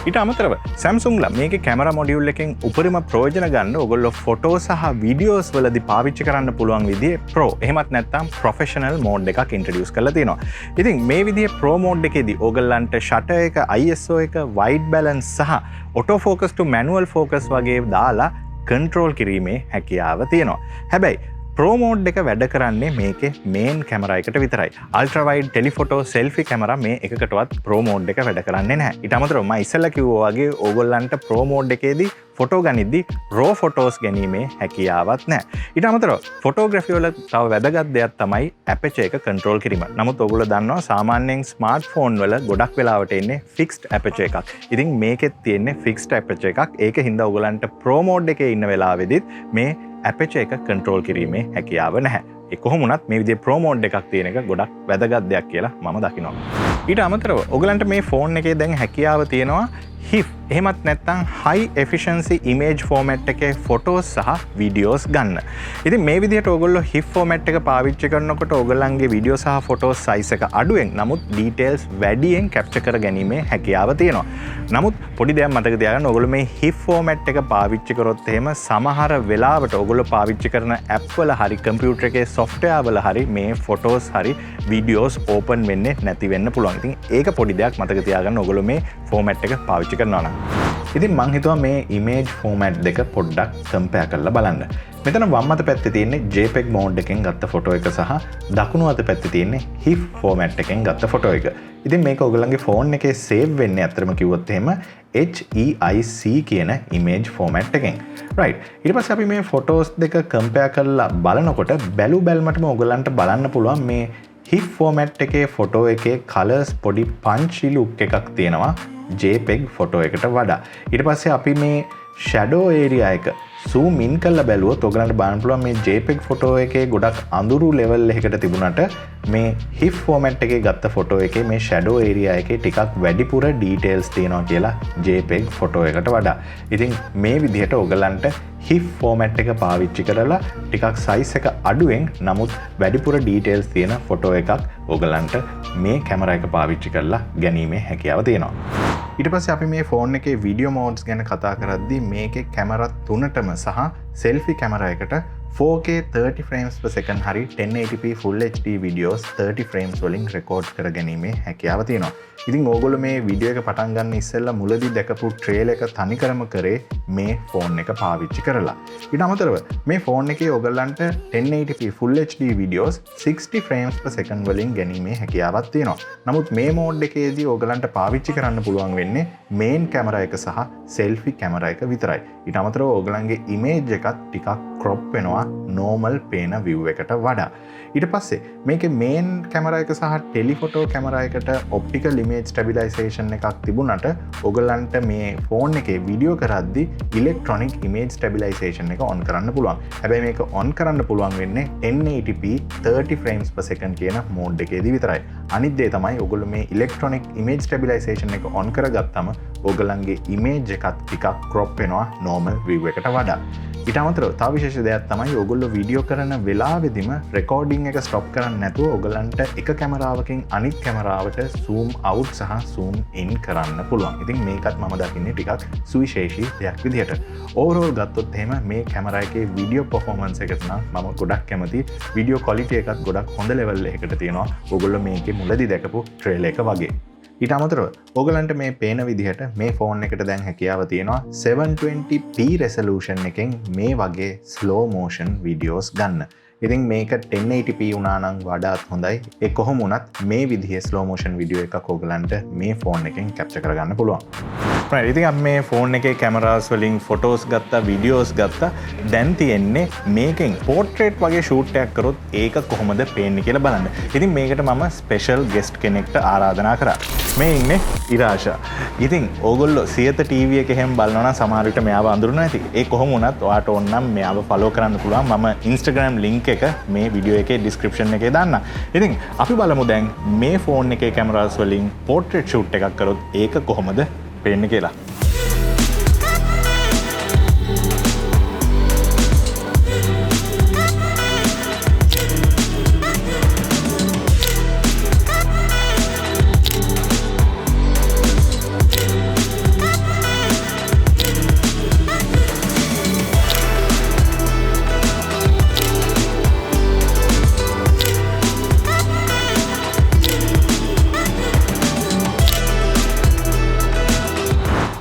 ඊට අමතරව Samsungලා මේකේ කැමරා මොඩියුල් එකෙන් උපරිම ප්‍රයෝජන ගන්න ඔයගොල්ලෝ ෆොටෝ සහ වීඩියෝස් වලදී පාවිච්චි කරන්න පුළුවන් විදිහේ Pro එහෙමත් නැත්නම් ප්‍රොෆෙෂනල් මෝඩ් එකක් ඉන්ට්‍රොඩියුස් කරලා තියෙනවා. ඉතින් මේ විදිහේ Pro මෝඩ් එකේදී ඔයගලන්ට shutter එක, ISO එක, white balance සහ auto focus to manual focus වගේ දාලා control කිරීමේ හැකියාව තියෙනවා. හැබැයි Pro mode එක වැඩ කරන්නේ මේකේ මේන් කැමරා එකට විතරයි. Ultra wide telephoto selfie camera මේ එකකටවත් Pro mode එක වැඩ කරන්නේ නැහැ. ඊට අමතරව මම ඉස්සෙල්ලා කිව්වා වගේ ඕගොල්ලන්ට Pro mode එකේදී ෆොටෝ ගනිද්දි raw photos ගැනීමේ හැකියාවක් නැහැ. ඊට අමතරව ෆොටෝග්‍රැෆි වල තව වැදගත් දෙයක් තමයි aperture එක control කිරීම. නමුත් ඔයගොල්ලෝ දන්නවා සාමාන්‍යයෙන් ස්මාර්ට්ෆෝන් වල ගොඩක් වෙලාවට එන්නේ fixed aperture එකක්. ඉතින් මේකෙත් තියෙන්නේ fixed aperture එකක්. ඒක හින්දා ඔයගොල්ලන්ට Pro mode එකේ ඉන්න වෙලාවෙදිත් මේ aperture එක control කිරීමේ හැකියාව නැහැ. ඒ කොහොමුණත් මේ විදිහේ Pro mode එකක් තියෙන එක ගොඩක් වැදගත් දෙයක් කියලා මම දකිනවා. ඊට අමතරව ඔයගලන්ට මේ ෆෝන් එකේ දැන් හැකියාව තියෙනවා HIF එහෙමත් නැත්නම් high efficiency image format එකේ photos සහ videos ගන්න. ඉතින් මේ විදිහට ඔයගොල්ලෝ HIF format එක පාවිච්චි කරනකොට ඔයගොල්ලන්ගේ video සහ photos size එක අඩුවෙන් නමුත් details වැඩියෙන් capture කර ගැනීමේ හැකියාව තියෙනවා. නමුත් පොඩි දෙයක් මතක තියාගන්න ඔයගොල්ලෝ මේ HIF format එක පාවිච්චි කරොත් එහෙම සමහර වෙලාවට ඔයගොල්ලෝ පාවිච්චි කරන app වල හරි computer එකේ software වල හරි මේ photos හරි videos open වෙන්නේ නැති වෙන්න පුළුවන්. ඉතින් ඒක පොඩි දෙයක් මතක තියාගන්න ඔයගොල්ලෝ මේ format එක පාවිච්චි කරනවා නම්. ඉතින් මං හිතුවා මේ image format දෙක පොඩ්ඩක් compare කරලා බලන්න. මෙතන වම් අත පැත්තේ තියෙන්නේ JPEG mode එකෙන් ගත්ත ෆොටෝ එක සහ දකුණු අත පැත්තේ තියෙන්නේ HIF format එකෙන් ගත්ත ෆොටෝ එක. ඉතින් මේක ඔයගොල්ලන්ගේ ෆෝන් එකේ save වෙන්නේ අතරම කිව්වොත් එහෙම HEIC කියන image format එකෙන්. right. ඊට පස්සේ අපි මේ photos දෙක compare කරලා බලනකොට බැලු බැලමටම ඔයගොල්ලන්ට බලන්න පුළුවන් මේ HIF format එකේ ෆොටෝ එකේ colors පොඩි punchy look එකක් තියෙනවා JPEG ෆොටෝ එකට වඩා. ඊට පස්සේ අපි මේ shadow area එක zoom in කරලා බැලුවොත් ඔයගලන්ට බලන්න පුළුවන් මේ JPEG ෆොටෝ එකේ ගොඩක් අඳුරු level එකකට තිබුණාට මේ HIF format එකේ ගත්ත ෆොටෝ එකේ මේ shadow area එකේ ටිකක් වැඩිපුර details තියෙනවා කියලා JPEG ෆොටෝ එකට වඩා. ඉතින් මේ විදිහට ඔයගලන්ට HIF format එක පාවිච්චි කරලා ටිකක් size එක අඩුවෙන් නමුත් වැඩිපුර details තියෙන ෆොටෝ එකක් ඔයගලන්ට මේ කැමරා එක පාවිච්චි කරලා ගැනීමේ හැකියාව තියෙනවා. ඊට පස්සේ අපි මේ ෆෝන් එකේ video modes ගැන කතා කරද්දී මේකේ කැමරා තුනටම සහ selfie කැමරා එකට 4K 30 frames per second හරි 1080p full HD videos 30 frames වලින් record කර ගැනීමේ හැකියාව තියෙනවා. ඉතින් ඕගොල්ලෝ මේ වීඩියෝ එක පටන් ගන්න ඉස්සෙල්ලා මුලදී දැකපු ට්‍රේල් එක තනිකරම කරේ මේ ෆෝන් එක පාවිච්චි කරලා. ඊට අමතරව මේ ෆෝන් එකේ ඔයගලන්ට 1080p full HD videos 60 frames per second වලින් ගැනීමේ හැකියාවක් තියෙනවා. නමුත් මේ මෝඩ් එකේදී ඔයගලන්ට පාවිච්චි කරන්න පුළුවන් වෙන්නේ මේන් කැමරා එක සහ selfie කැමරා එක විතරයි. ඊට අමතරව ඔයගලන්ගේ image එකත් ටිකක් crop වෙනවා normal පේන view එකට වඩා. ඊට පස්සේ මේකේ main කැමරා එක සහ telephoto කැමරා එකට optical image stabilization එකක් තිබුණාට ඔයගලන්ට මේ ෆෝන් එකේ වීඩියෝ කරද්දී electronic image stabilization එක on කරන්න පුළුවන්. හැබැයි මේක on කරන්න පුළුවන් වෙන්නේ 1080p 30 frames per second කියන mode එකේදී විතරයි. අනිත් දේ තමයි ඔයගොල්ලෝ මේ electronic image stabilization එක on කරගත්තම ඔයගලන්ගේ image එකත් ටිකක් crop වෙනවා normal view එකට වඩා. ඊට අමතරව තව විශේෂ දෙයක් තමයි ඔයගොල්ලෝ වීඩියෝ කරන වෙලාවෙදිම රෙකෝඩින් එක ස්ටොප් කරන්න නැතුව ඔයගලන්ට එක කැමරාවකින් අනිත් කැමරාවට zoom out සහ zoom in කරන්න පුළුවන්. ඉතින් මේකත් මම දකින්නේ ටිකක් සුවිශේෂී දෙයක් විදිහට. ඕවරෝල් ගත්තොත් එහෙම මේ කැමරා එකේ වීඩියෝ පර්ෆෝමන්ස් එකට නම් මම ගොඩක් කැමතියි. වීඩියෝ ක්වොලිටි එකත් ගොඩක් හොඳ ලෙවල් එකකට තියෙනවා. ඔයගොල්ලෝ මේකේ මුලදී දැකපු ට්‍රේලර් එක වගේ. ඊට අමතරව ඔයගලන්ට මේ පේන විදිහට මේ ෆෝන් එකට දැන් හැකියාව තියෙනවා 720p resolution එකෙන් මේ වගේ slow motion videos ගන්න. ඉතින් මේක 1080p වුණා නම් වඩාත් හොඳයි. ඒ කොහොම වුණත් මේ විදිහේ slow motion video එකක් ඔයගලන්ට මේ ෆෝන් එකෙන් capture කරගන්න පුළුවන්. right ඉතින් අපි මේ ෆෝන් එකේ කැමරාස් වලින් ෆොටෝස් ගත්තා, වීඩියෝස් ගත්තා. දැන් තියෙන්නේ මේකෙන් පෝර්ට්‍රේට් වගේ ෂූට් එකක් කරොත් ඒක කොහොමද පේන්නේ කියලා බලන්න. ඉතින් මේකට මම ස්පෙෂල් ගෙස්ට් කෙනෙක්ට ආරාධනා කරා. මේ ඉන්නේ ඉරාෂා. ඉතින් ඕගොල්ලෝ සියත TV එක එහෙම බලනවා නම් සමහර විට මෙයාව අඳුරනවා ඇති. ඒ කොහොම වුණත් ඔයාට ඕන නම් මෙයාව ෆලෝ කරන්න පුළුවන්. මම Instagram link එක මේ වීඩියෝ එකේ description එකේ දාන්න. ඉතින් අපි බලමු දැන් මේ ෆෝන් එකේ කැමරාස් වලින් පෝර්ට්‍රේට් ෂූට් එකක් කරොත් ඒක කොහොමද පේන්නේ කියලා.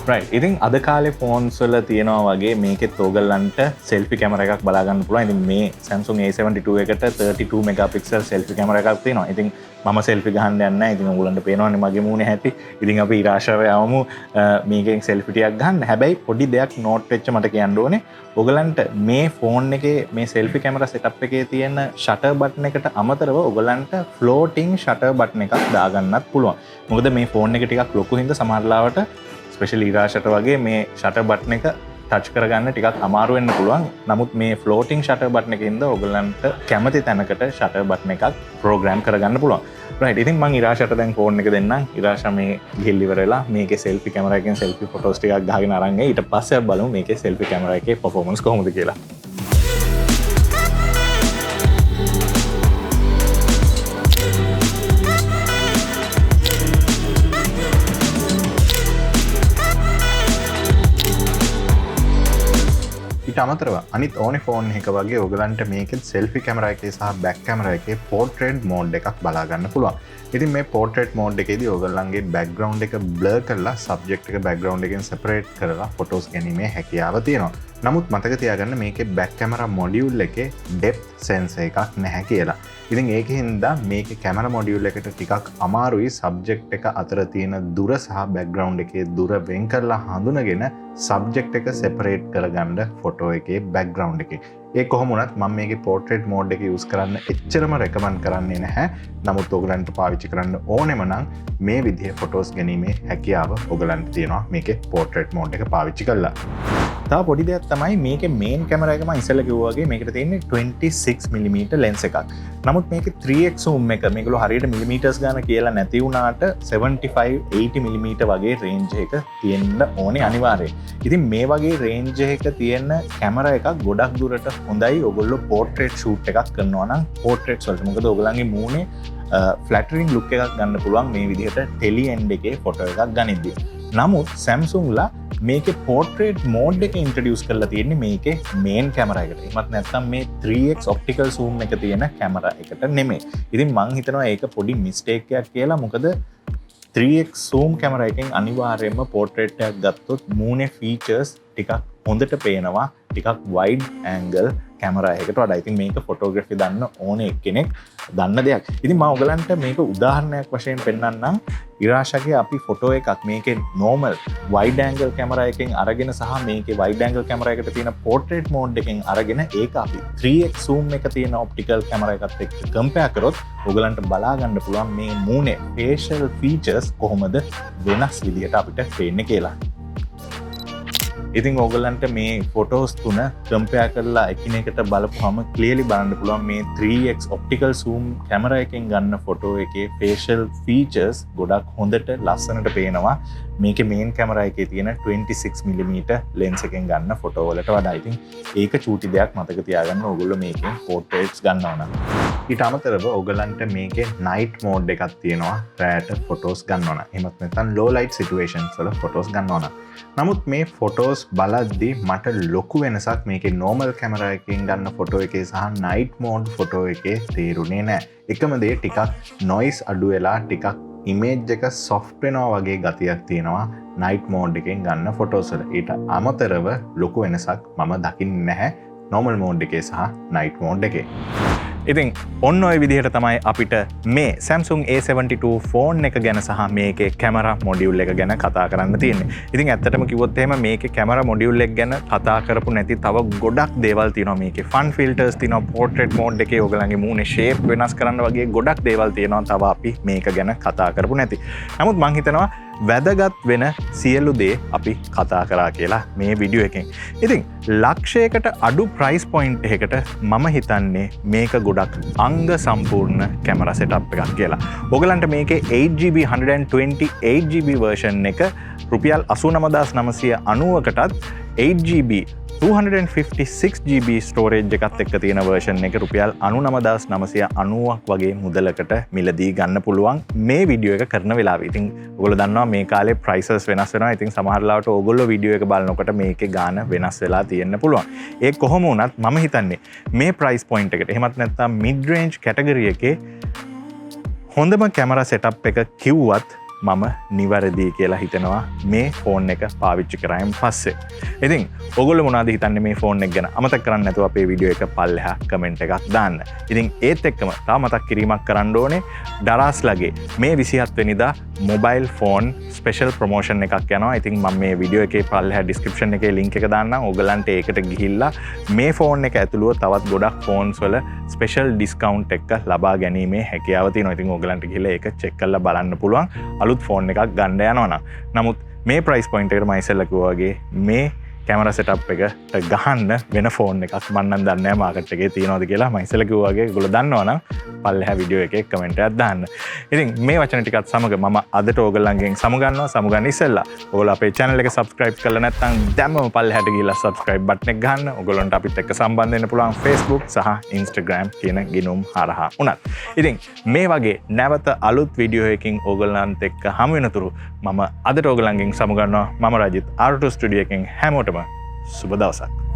right ඉතින් අද කාලේ ෆෝන්ස් වල තියෙනවා වගේ මේකෙත් ඕගලන්ට selfie කැමරා එකක් බලා ගන්න පුළුවන්. ඉතින් මේ Samsung A72 එකට 32 megapixel selfie කැමරා එකක් තියෙනවා. ඉතින් මම selfie ගහන්න යන්නේ නැහැ. ඉතින් ඕගලන්ට පේනවනේ මගේ මූණේ හැටි. ඉතින් අපි ඉරාෂාව යවමු මේකෙන් selfie ටිකක් ගන්න. හැබැයි පොඩි දෙයක් note වෙච්ච මට කියන්න ඕනේ. ඔයගලන්ට මේ ෆෝන් එකේ මේ selfie camera setup එකේ තියෙන shutter button එකට අමතරව ඔයගලන්ට floating shutter button එකක් දාගන්නත් පුළුවන්. මොකද මේ ෆෝන් එක ටිකක් ලොකු හින්දා සමහර ලාවට ස්පෙෂලි ඉරාෂට වගේ මේ ෂටර් බටන් එක ටච් කරගන්න ටිකක් අමාරු වෙන්න පුළුවන්. නමුත් මේ ෆ්ලෝටිං ෂටර් බටන් එකකින්ද ඔයගලන්ට කැමති තැනකට ෂටර් බටන් එකක් ප්‍රෝග්‍රෑම් කරගන්න පුළුවන්. රයිට්. ඉතින් මම ඉරාෂට දැන් ෆෝන් එක දෙන්නම්. ඉරාෂා මේ ගිහින් ඉවර වෙලා මේකේ සෙල්ෆි කැමරා එකෙන් සෙල්ෆි ෆොටෝස් ටිකක් ගහගෙන අරන් ඊට පස්සේ බලමු මේකේ සෙල්ෆි කැමරා එකේ පර්ෆෝමන්ස් කොහොමද කියලා. අමතරව අනිත් ඕනේ ෆෝන් එක වගේ ඔයගලන්ට මේකෙත් සෙල්ෆි කැමරා එකේ සහ බැක් කැමරා එකේ පෝර්ට්‍රේට් මෝඩ් එකක් බලා ගන්න පුළුවන්. ඉතින් මේ පෝර්ට්‍රේට් මෝඩ් එකේදී ඔයගලන්ගේ බෑග්ග්‍රවුන්ඩ් එක බ්ලර් කරලා සබ්ජෙක්ට් එක බෑග්ග්‍රවුන්ඩ් එකෙන් සෙපරේට් කරලා ෆොටෝස් ගැනීමේ හැකියාව තියෙනවා. නමුත් මතක තියාගන්න මේකේ බැක් කැමරා මොඩියුල් එකේ ඩෙප්ත් සෙන්සර් එකක් නැහැ කියලා. ඉතින් ඒකෙන් හින්දා මේකේ කැමරා මොඩියුල් එකට ටිකක් අමාරුයි සබ්ජෙක්ට් එක අතර තියෙන දුර සහ බෑග්ග්‍රවුන්ඩ් එකේ දුර වෙන් කරලා හඳුනගෙන සබ්ජෙක්ට් එක සෙපරේට් කරගන්න ෆොටෝ එකේ බෑග්ග්‍රවුන්ඩ් එකේ. ඒ කොහොම වුණත් මම මේකේ පෝර්ට්‍රේට් මෝඩ් එක යූස් කරන්න එච්චරම රෙකමන්ඩ් කරන්නේ නැහැ. නමුත් ඔයගලන්ට පාවිච්චි කරන්න ඕනෙම නම් මේ විදිහේ ෆොටෝස් ගැනීමේ හැකියාව ඔයගලන්ට තියෙනවා මේකේ පෝර්ට්‍රේට් මෝඩ් එක පාවිච්චි කරලා. තව පොඩි දෙයක් තමයි මේකේ මේන් කැමරා එක මම ඉස්සෙල්ලා කිව්වා වගේ මේකට තියෙන්නේ 26mm ලෙන්ස් එකක්. නමුත් මේකේ 3x zoom එක මේගොල්ලෝ හරියට මිලිමීටර්ස් ගන්න කියලා නැති වුණාට 75-80mm වගේ රේන්ජ් එක තියෙන්න ඕනේ අනිවාර්යයෙන්. ඉතින් මේ වගේ රේන්ජ් එක තියෙන කැමරා එකක් ගොඩක් දුරට හොඳයි ඔයගොල්ලෝ පෝර්ට්‍රේට් ෂූට් එකක් කරනවා නම් පෝර්ට්‍රේට්ස් වලට. මොකද ඔයගලන්ගේ මූණේ ෆ්ලැටරින් ලුක් එකක් ගන්න පුළුවන් මේ විදිහට ටෙලි එන්ඩ් එකේ ෆොටෝ එකක් ගනිද්දී. නමුත් Samsungලා මේකේ පෝර්ට්‍රේට් මෝඩ් එක ඉන්ට්‍රොඩියුස් කරලා තියෙන්නේ මේකේ මේන් කැමරා එකට. එහෙමත් නැත්නම් මේ 3x ඔප්ටිකල් zoom එක තියෙන කැමරා එකට නෙමෙයි. ඉතින් මං හිතනවා ඒක පොඩි මිස්ටේක් එකක් කියලා. මොකද 3x zoom කැමරා එකෙන් අනිවාර්යයෙන්ම පෝර්ට්‍රේට් එකක් ගත්තොත් මූණේ ෆීචර්ස් ටිකක් හොඳට පේනවා. ටිකක් වයිඩ් ඇන්ගල් කැමරා එකකට වඩා. ඉතින් මේක ෆොටෝග්‍රැෆි දන්න ඕනේ කෙනෙක් දන්න දෙයක්. ඉතින් මම ඔයගලන්ට මේක උදාහරණයක් වශයෙන් පෙන්නන්නම්. ඉරාෂාගේ අපි ෆොටෝ එකක් මේකේ නෝමල් වයිඩ් ඇන්ගල් කැමරා එකෙන් අරගෙන සහ මේකේ වයිඩ් ඇන්ගල් කැමරා එකට තියෙන පෝර්ට්‍රේට් මෝඩ් එකෙන් අරගෙන ඒක අපි 3x zoom එක තියෙන ඔප්ටිකල් කැමරා එකත් එක්ක කම්පෙයාර් කරොත් ඔයගලන්ට බලා ගන්න පුළුවන් මේ මූණේ ෆේෂල් ෆීචර්ස් කොහොමද වෙනස් විදියට අපිට පේන්නේ කියලා. ඉතින් ඔයගලන්ට මේ ෆොටෝස් තුන කම්පෙයාර් කරලා එකිනෙකට බලපුවම ක්ලියර්ලි බලන්න පුළුවන් මේ 3x ඔප්ටිකල් zoom කැමරා එකෙන් ගන්න ෆොටෝ එකේ facial features ගොඩක් හොඳට ලස්සනට පේනවා මේකේ මේන් කැමරා එකේ තියෙන 26mm ලෙන්ස් එකෙන් ගන්න ෆොටෝ වලට වඩා. ඉතින් ඒක චූටි දෙයක් මතක තියාගන්න ඔයගොල්ලෝ මේකෙන් පෝර්ට්‍රේට්ස් ගන්නවා නම්. ඊට අමතරව ඔයගලන්ට මේකේ night mode එකක් තියෙනවා රැට ෆොටෝස් ගන්නවා නම්. එහෙමත් නැත්නම් low light situations වල ෆොටෝස් ගන්නවා නම්. නමුත් මේ ෆොටෝස් බලද්දී මට ලොකු වෙනසක් මේකේ normal කැමරා එකකින් ගන්න ෆොටෝ එකේ සහ night mode ෆොටෝ එකේ තේරුනේ නැහැ. එකම දේ ටිකක් noise අඩු වෙලා ටිකක් image එක soft වෙනවා වගේ ගතියක් තියෙනවා night mode එකෙන් ගන්න ෆොටෝස් වල. ඊට අමතරව ලොකු වෙනසක් මම දකින්නේ නැහැ normal mode එකේ සහ night mode එකේ. ඉතින් ඔන්න ඔය විදිහට තමයි අපිට මේ Samsung A72 ෆෝන් එක ගැන සහ මේකේ කැමරා මොඩියුල් එක ගැන කතා කරන්න තියෙන්නේ. ඉතින් ඇත්තටම කිව්වොත් එහෙම මේකේ කැමරා මොඩියුල් එක ගැන කතා කරපු නැති තව ගොඩක් දේවල් තියෙනවා. මේකේ ෆන් ෆිල්ටර්ස් තියෙනවා, පෝර්ට්‍රේට් මෝඩ් එකේ ඔයගලගේ මූණේ ෂේප් වෙනස් කරන්න වගේ ගොඩක් දේවල් තියෙනවා. තව අපි මේක ගැන කතා කරපු නැති. නමුත් මං හිතනවා වැදගත් වෙන සියලු දේ අපි කතා කරා කියලා මේ වීඩියෝ එකෙන්. ඉතින් ලක්ෂයකට අඩු ප්‍රයිස් පොයින්ට් එකකට මම හිතන්නේ මේක ගොඩක් අංග සම්පූර්ණ කැමරා සෙටප් එකක් කියලා. ඔයගලන්ට මේකේ 8GB 128GB version එක රුපියල් 89990කටත් 8GB 256GB ස්ටෝරේජ් එකත් එක්ක තියෙන version එක රුපියල් 99990ක් වගේ මුදලකට මිලදී ගන්න පුළුවන් මේ වීඩියෝ එක කරන වෙලාවේ. ඉතින් ඔයගොල්ලෝ දන්නවා මේ කාලේ prices වෙනස් වෙනවා. ඉතින් සමහර ලාවට ඔයගොල්ලෝ වීඩියෝ එක බලනකොට මේකේ ගාන වෙනස් වෙලා තියෙන්න පුළුවන්. ඒ කොහොම වුණත් මම හිතන්නේ මේ price point එකට එහෙමත් නැත්නම් mid range category එකේ හොඳම කැමරා setup එක කිව්වත් මම නිවැරදි කියලා හිතනවා මේ ෆෝන් එක පාවිච්චි කරායින් පස්සේ. ඉතින් ඔයගොල්ලෝ මොනවද හිතන්නේ මේ ෆෝන් එක ගැන? අමතක කරන්න නැතුව අපේ වීඩියෝ එක පල්ලෙහා කමෙන්ට් එකක් දාන්න. ඉතින් ඒත් එක්කම තව මතක් කිරීමක් කරන්න ඕනේ ඩරාස්ලාගේ මේ 27 වෙනිදා මොබයිල් ෆෝන් ස්පෙෂල් ප්‍රොමෝෂන් එකක් යනවා. ඉතින් මම මේ වීඩියෝ එකේ පල්ලෙහා ඩිස්ක්‍රිප්ෂන් එකේ ලින්ක් එක දාන්නම්. ඔයගලන්ට ඒකට ගිහිල්ලා මේ ෆෝන් එක ඇතුළුව තවත් ගොඩක් ෆෝන්ස් වල ස්පෙෂල් ඩිස්කවුන්ට් එක ලබා ගැනීමේ හැකියාව තියෙනවා. ඉතින් ඔයගලන්ට ගිහිල්ලා ඒක චෙක් කරලා බලන්න පුළුවන්. අලුත් ෆෝන් එකක් ගන්න යනවා නම්. නමුත් මේ ප්‍රයිස් පොයින්ට් එකට මම ඉස්සෙල්ලා කිව්වා වගේ මේ කැමර සෙටප් එකට ගහන්න වෙන ෆෝන් එකක් මන්නන් දන්න මාකට් එකේ තියෙනවද කියලා මම ඉස්සෙල්ලා කිව්වාගේ ඒගොල්ලෝ දන්නවනම් පල්ලෙහා වීඩියෝ එකේ කමෙන්ට් එකක් දාන්න. ඉතින් මේ වචන ටිකත් සමග මම අදට ඕගොල්ලන්ගෙන් සමුගන්නවා. සමුගන්න ඉස්සෙල්ලා ඔයගොල්ලෝ අපේ channel එක subscribe කරලා නැත්නම් දැම්මම පල්ලෙහාට ගිහලා subscribe button එක ගහන්න. ඔයගොල්ලන්ට අපිත් එක්ක සම්බන්ධ වෙන්න පුළුවන් Facebook සහ Instagram කියන ගිණුම් හරහා උනත්. ඉතින් මේ වගේ නැවත අලුත් වීඩියෝ එකකින් ඕගොල්ලන්ට එක්ක හමු වෙනතුරු මම අදට ඕගොල්ලන්ගෙන් සමුගන්නවා. මම රජිත් R2 ස්ටුඩියෝ එකෙන් හැමෝටම සුබ දවසක්.